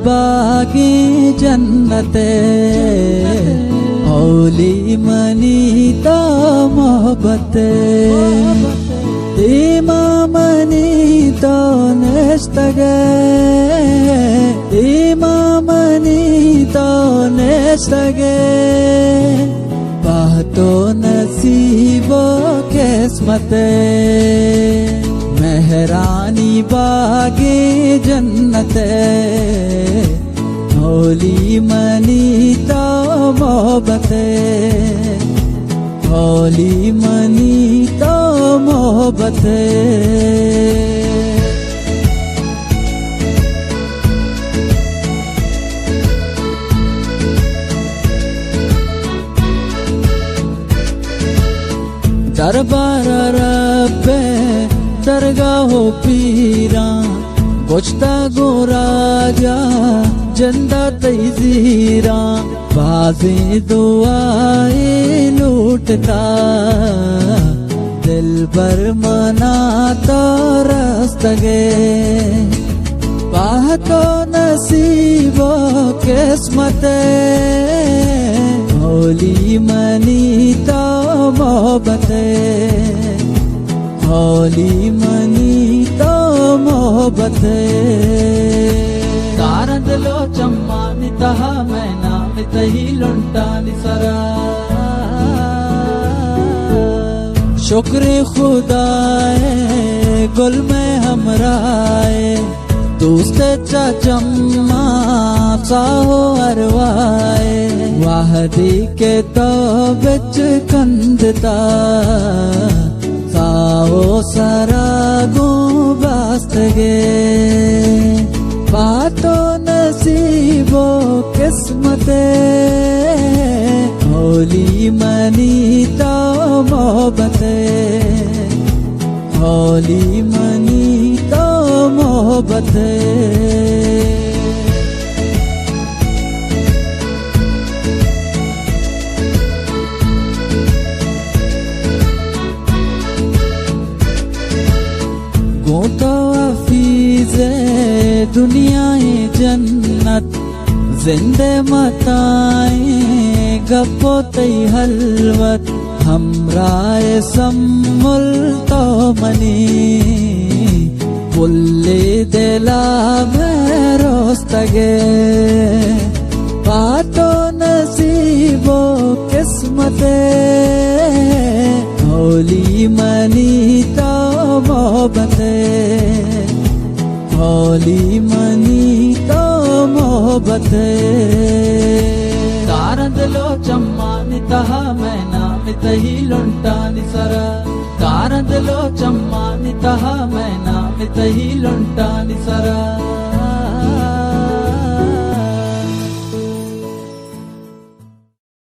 बागी जन्नते औली मनी तो मोहब्बते इमामनी तो नेस्तगे इमामनी तो नेस्तगे बातो नसीबो किस्मते मेहरानी बागे जन्नते होली मनी तो मोहब्बते होली मनी तो मोहब्बते दरबार रब्बे दरगाहो पीरा गोश्ता गो राजा जंदा तैजीरा बाज़े दुआए लूटता दिल बर मना तो रस्तगे बातो नसीबो किस्मते होली मनी तो मोहब्बते होली मनी तो मोहब्बते कारंदलो चम्मानी तहा मैं नाम तही लुंटानी सरा शुक्र खुदाए गुल में हमराए दोस्त चम्मा साहो अरवाए वाहदी के तो बिच कंदता साओ सरागो बास्तगे बातो नसीबो किस्मते होली मनी तो मोहब्बते होली मनी तो मोहब्बते गोतो अफीज़े दुनियाए जन्नत जिंदे मताए गप्पो तई हलवत हमराए सम्मुल तो मनी पुल्ले दिला में रोस्तगे बातो नसीबो किस्मते होली मनी तो मोहब्बते होली मनी तो मोहब्बते कारंदलो चम्मानी तहा मैं नाम तही लुंटानी सरा कारंदलो चम्मानी तहा मैं नाम तही लुंटानी सरा